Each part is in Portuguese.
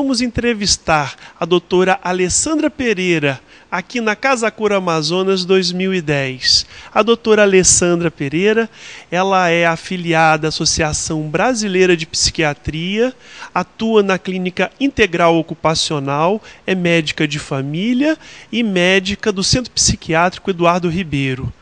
vamos entrevistar a doutora Alessandra Pereira, aqui na Casa Cura Amazonas 2010. A doutora Alessandra Pereira, ela é afiliada à Associação Brasileira de Psiquiatria, atua na Clínica Integral Ocupacional, é médica de família e médica do Centro Psiquiátrico Eduardo Ribeiro.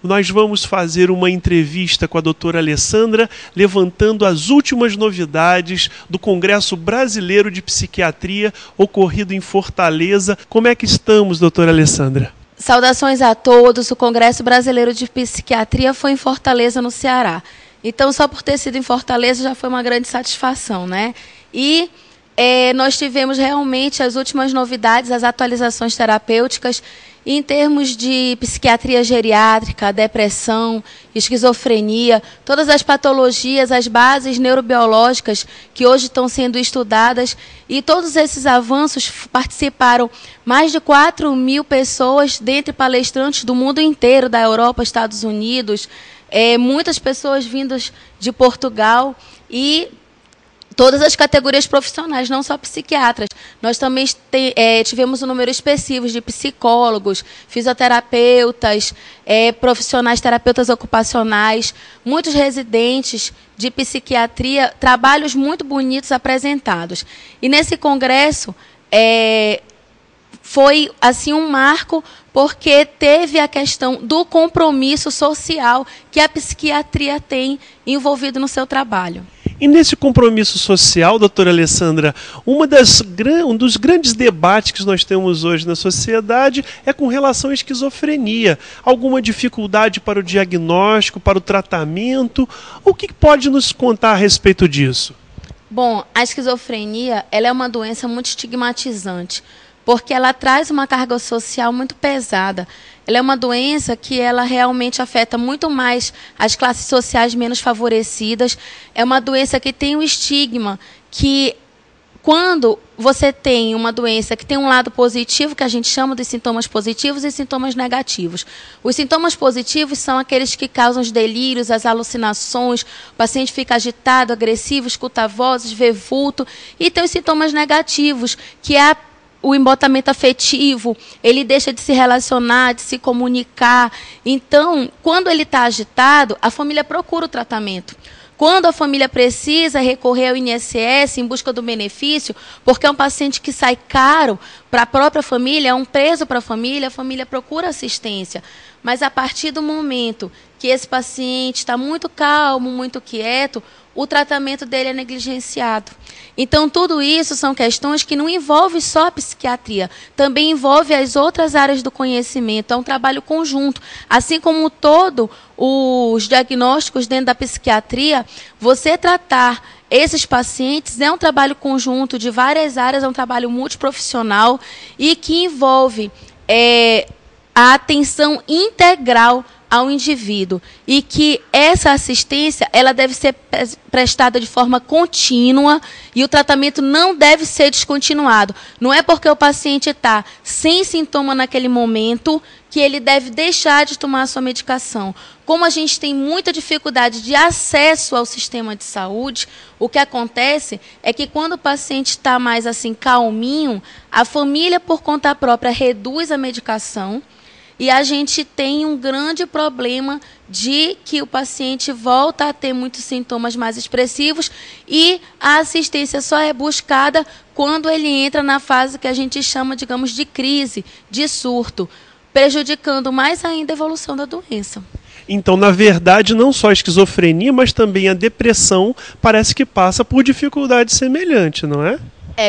Nós vamos fazer uma entrevista com a doutora Alessandra, levantando as últimas novidades do Congresso Brasileiro de Psiquiatria, ocorrido em Fortaleza. Como é que estamos, doutora Alessandra? Saudações a todos. O Congresso Brasileiro de Psiquiatria foi em Fortaleza, no Ceará. Então, só por ter sido em Fortaleza já foi uma grande satisfação, né? E nós tivemos realmente as últimas novidades, as atualizações terapêuticas em termos de psiquiatria geriátrica, depressão, esquizofrenia, todas as patologias, as bases neurobiológicas que hoje estão sendo estudadas, e todos esses avanços participaram mais de 4.000 pessoas, dentre palestrantes do mundo inteiro, da Europa, Estados Unidos, muitas pessoas vindas de Portugal e todas as categorias profissionais, não só psiquiatras. Nós também tivemos um número expressivo de psicólogos, fisioterapeutas, profissionais, terapeutas ocupacionais, muitos residentes de psiquiatria, trabalhos muito bonitos apresentados. E nesse congresso foi assim um marco, porque teve a questão do compromisso social que a psiquiatria tem envolvido no seu trabalho. E nesse compromisso social, doutora Alessandra, um dos grandes debates que nós temos hoje na sociedade é com relação à esquizofrenia. Alguma dificuldade para o diagnóstico, para o tratamento? O que pode nos contar a respeito disso? Bom, a esquizofrenia ela é uma doença muito estigmatizante, porque ela traz uma carga social muito pesada. Ela é uma doença que ela realmente afeta muito mais as classes sociais menos favorecidas. É uma doença que tem um estigma que, quando você tem uma doença que tem um lado positivo, que a gente chama de sintomas positivos e sintomas negativos. Os sintomas positivos são aqueles que causam os delírios, as alucinações, o paciente fica agitado, agressivo, escuta vozes, vê vulto. E tem os sintomas negativos, que é o embotamento afetivo, ele deixa de se relacionar, de se comunicar. Então, quando ele está agitado, a família procura o tratamento. Quando a família precisa recorrer ao INSS em busca do benefício, porque é um paciente que sai caro para a própria família, é um peso para a família procura assistência. Mas a partir do momento que esse paciente está muito calmo, muito quieto, o tratamento dele é negligenciado. Então, tudo isso são questões que não envolvem só a psiquiatria, também envolve as outras áreas do conhecimento, é um trabalho conjunto. Assim como todos os diagnósticos dentro da psiquiatria, você tratar esses pacientes é um trabalho conjunto de várias áreas, é um trabalho multiprofissional e que envolve a atenção integral ao indivíduo, e que essa assistência ela deve ser prestada de forma contínua e o tratamento não deve ser descontinuado. Não é porque o paciente está sem sintoma naquele momento que ele deve deixar de tomar a sua medicação. Como a gente tem muita dificuldade de acesso ao sistema de saúde, o que acontece é que quando o paciente está mais assim calminho, a família por conta própria reduz a medicação. E a gente tem um grande problema de que o paciente volta a ter muitos sintomas mais expressivos e a assistência só é buscada quando ele entra na fase que a gente chama, digamos, de crise, de surto, prejudicando mais ainda a evolução da doença. Então, na verdade, não só a esquizofrenia, mas também a depressão parece que passa por dificuldade semelhante, não é?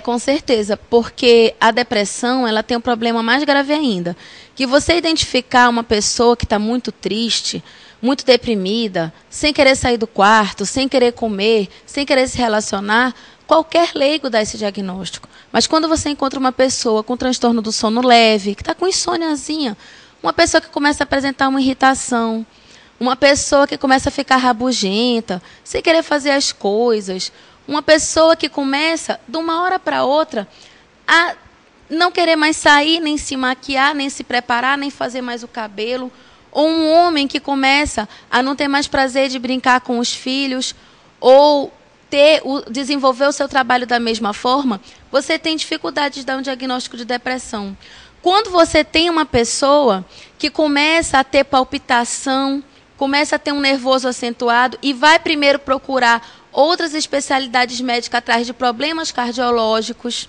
Com certeza, porque a depressão ela tem um problema mais grave ainda, que você identificar uma pessoa que está muito triste, muito deprimida, sem querer sair do quarto, sem querer comer, sem querer se relacionar, qualquer leigo dá esse diagnóstico. Mas quando você encontra uma pessoa com transtorno do sono leve, que está com insôniazinha, uma pessoa que começa a apresentar uma irritação, uma pessoa que começa a ficar rabugenta, sem querer fazer as coisas, uma pessoa que começa, de uma hora para outra, a não querer mais sair, nem se maquiar, nem se preparar, nem fazer mais o cabelo. Ou um homem que começa a não ter mais prazer de brincar com os filhos, ou desenvolver o seu trabalho da mesma forma. você tem dificuldade de dar um diagnóstico de depressão. Quando você tem uma pessoa que começa a ter palpitação, começa a ter um nervoso acentuado e vai primeiro procurar outras especialidades médicas atrás de problemas cardiológicos,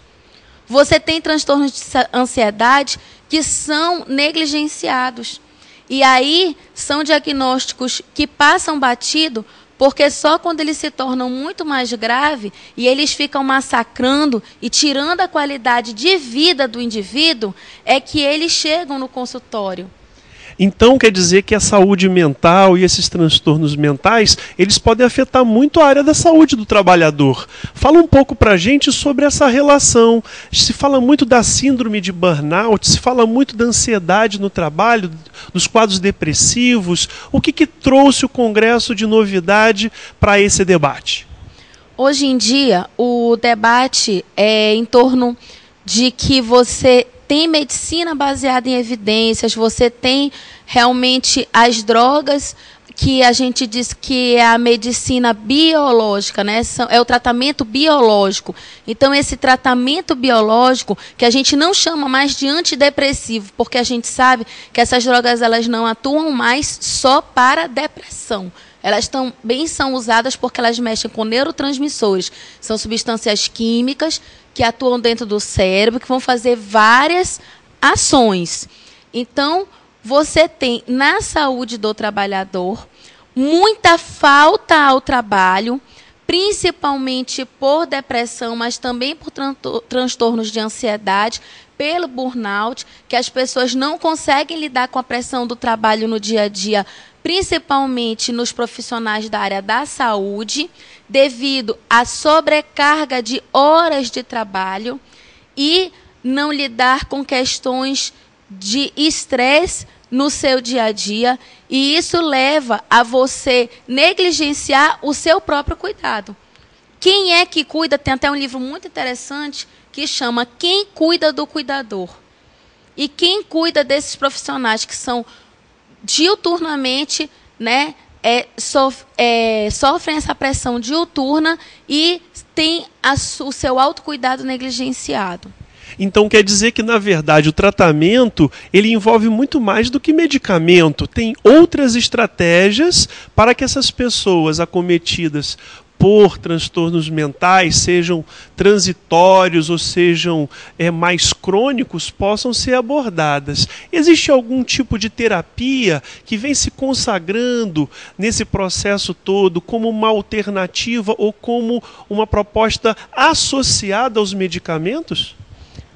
você tem transtornos de ansiedade que são negligenciados. E aí são diagnósticos que passam batido, porque só quando eles se tornam muito mais graves e eles ficam massacrando e tirando a qualidade de vida do indivíduo, é que eles chegam no consultório. Então quer dizer que a saúde mental e esses transtornos mentais, eles podem afetar muito a área da saúde do trabalhador. Fala um pouco para a gente sobre essa relação. Se fala muito da síndrome de burnout, se fala muito da ansiedade no trabalho, dos quadros depressivos. O que trouxe o Congresso de novidade para esse debate? Hoje em dia, o debate é em torno de que você tem medicina baseada em evidências, você tem realmente as drogas que a gente diz que é a medicina biológica, né? É o tratamento biológico. Então, esse tratamento biológico, que a gente não chama mais de antidepressivo, porque a gente sabe que essas drogas elas não atuam mais só para depressão. Elas também são usadas porque elas mexem com neurotransmissores. São substâncias químicas que atuam dentro do cérebro, que vão fazer várias ações. Então, você tem na saúde do trabalhador muita falta ao trabalho, principalmente por depressão, mas também por transtornos de ansiedade, pelo burnout, que as pessoas não conseguem lidar com a pressão do trabalho no dia a dia, principalmente nos profissionais da área da saúde, devido à sobrecarga de horas de trabalho e não lidar com questões de estresse no seu dia a dia, e isso leva a você negligenciar o seu próprio cuidado. Quem é que cuida? Tem até um livro muito interessante que chama Quem Cuida do Cuidador. E quem cuida desses profissionais que são diuturnamente, né, sofrem essa pressão diuturna e têm o seu autocuidado negligenciado. Então quer dizer que, na verdade, o tratamento ele envolve muito mais do que medicamento. Tem outras estratégias para que essas pessoas acometidas por transtornos mentais, sejam transitórios ou sejam mais crônicos, possam ser abordadas. Existe algum tipo de terapia que vem se consagrando nesse processo todo como uma alternativa ou como uma proposta associada aos medicamentos?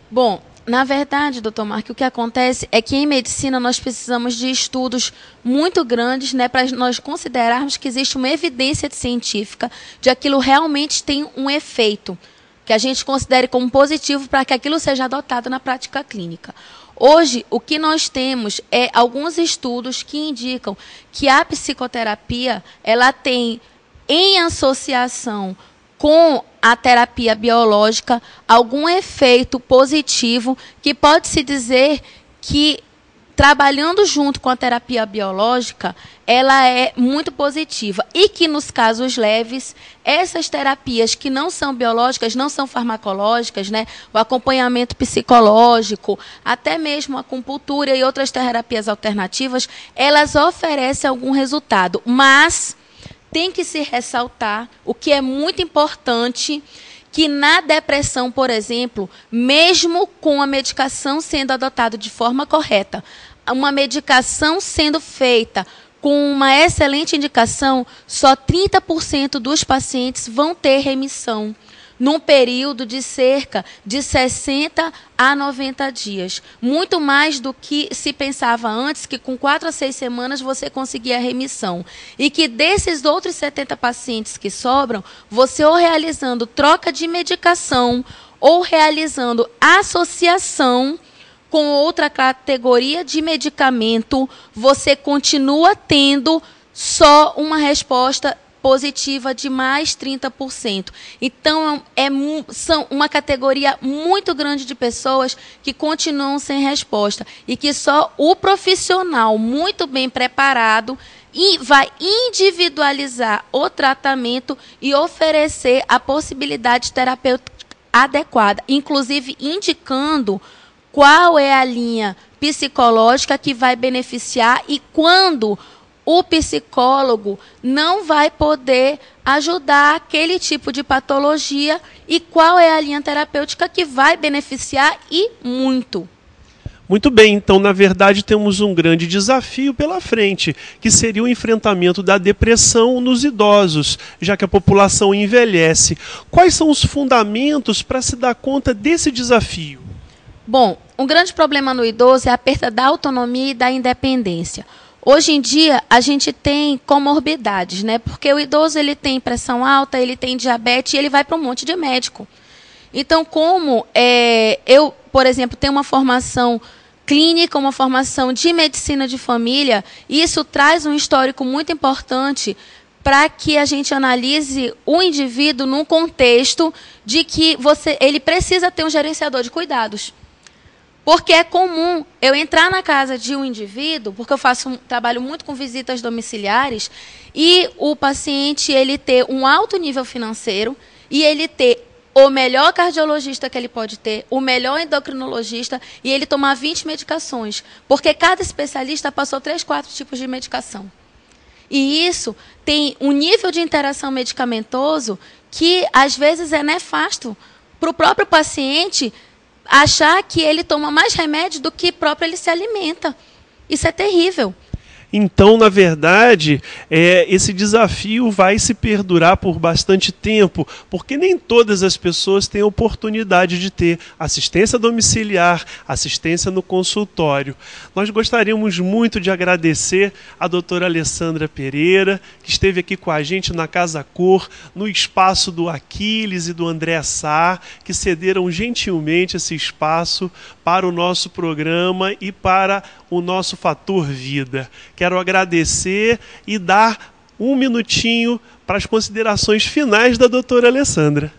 Bom, na verdade, doutor Marco, o que acontece é que em medicina nós precisamos de estudos muito grandes, né, para nós considerarmos que existe uma evidência científica de aquilo realmente tem um efeito, que a gente considere como positivo para que aquilo seja adotado na prática clínica. Hoje, o que nós temos é alguns estudos que indicam que a psicoterapia ela tem, em associação com a terapia biológica, algum efeito positivo que pode-se dizer que, trabalhando junto com a terapia biológica, ela é muito positiva. E que, nos casos leves, essas terapias que não são biológicas, não são farmacológicas, né, o acompanhamento psicológico, até mesmo a acupuntura e outras terapias alternativas, elas oferecem algum resultado. Mas tem que se ressaltar, o que é muito importante, que na depressão, por exemplo, mesmo com a medicação sendo adotada de forma correta, uma medicação sendo feita com uma excelente indicação, só 30% dos pacientes vão ter remissão, num período de cerca de 60 a 90 dias. Muito mais do que se pensava antes, que com 4 a 6 semanas você conseguia a remissão. E que desses outros 70 pacientes que sobram, você ou realizando troca de medicação ou realizando associação com outra categoria de medicamento, você continua tendo só uma resposta positiva de mais 30%. Então, são uma categoria muito grande de pessoas que continuam sem resposta e que só o profissional muito bem preparado vai individualizar o tratamento e oferecer a possibilidade terapêutica adequada, inclusive indicando qual é a linha psicológica que vai beneficiar e quando o psicólogo não vai poder ajudar aquele tipo de patologia e qual é a linha terapêutica que vai beneficiar e muito. Muito bem, então, na verdade, temos um grande desafio pela frente, que seria o enfrentamento da depressão nos idosos, já que a população envelhece. Quais são os fundamentos para se dar conta desse desafio? Bom, um grande problema no idoso é a perda da autonomia e da independência. Hoje em dia, a gente tem comorbidades, né? Porque o idoso ele tem pressão alta, ele tem diabetes e ele vai para um monte de médico. Então, como eu, por exemplo, tenho uma formação clínica, uma formação de medicina de família, isso traz um histórico muito importante para que a gente analise o indivíduo num contexto de que ele precisa ter um gerenciador de cuidados. Porque é comum eu entrar na casa de um indivíduo, porque eu trabalho muito com visitas domiciliares, e o paciente ele ter um alto nível financeiro e ele ter o melhor cardiologista que ele pode ter, o melhor endocrinologista, e ele tomar 20 medicações. Porque cada especialista passou 3, 4 tipos de medicação. E isso tem um nível de interação medicamentoso que, às vezes, é nefasto para o próprio paciente achar que ele toma mais remédio do que próprio ele se alimenta. Isso é terrível. Então, na verdade, esse desafio vai se perdurar por bastante tempo, porque nem todas as pessoas têm oportunidade de ter assistência domiciliar, assistência no consultório. Nós gostaríamos muito de agradecer a doutora Alessandra Pereira, que esteve aqui com a gente na Casa Cor, no espaço do Aquiles e do André Sá, que cederam gentilmente esse espaço para o nosso programa e para o nosso Fator Vida. Quero agradecer e dar um minutinho para as considerações finais da doutora Alessandra.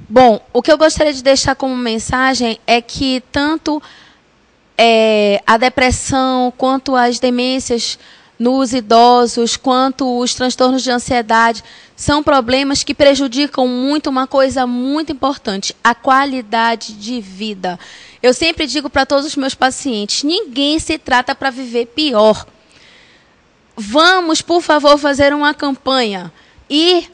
Bom, o que eu gostaria de deixar como mensagem é que tanto a depressão, quanto as demências nos idosos, quanto os transtornos de ansiedade, são problemas que prejudicam muito uma coisa muito importante, a qualidade de vida. Eu sempre digo para todos os meus pacientes, ninguém se trata para viver pior. Vamos, por favor, fazer uma campanha e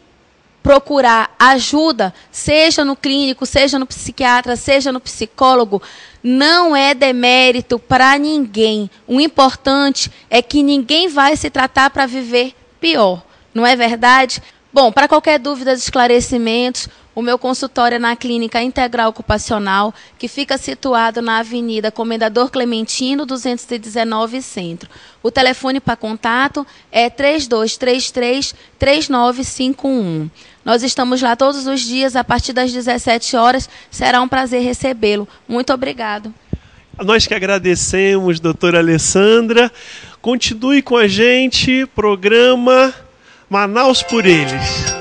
procurar ajuda, seja no clínico, seja no psiquiatra, seja no psicólogo. Não é demérito para ninguém. O importante é que ninguém vai se tratar para viver pior. Não é verdade? Bom, para qualquer dúvida, esclarecimentos, o meu consultório é na Clínica Integral Ocupacional, que fica situado na Avenida Comendador Clementino, 219, Centro. O telefone para contato é 3233-3951. Nós estamos lá todos os dias, a partir das 17 horas. Será um prazer recebê-lo. Muito obrigado. Nós que agradecemos, doutora Alessandra. Continue com a gente, programa Manaus por Eles.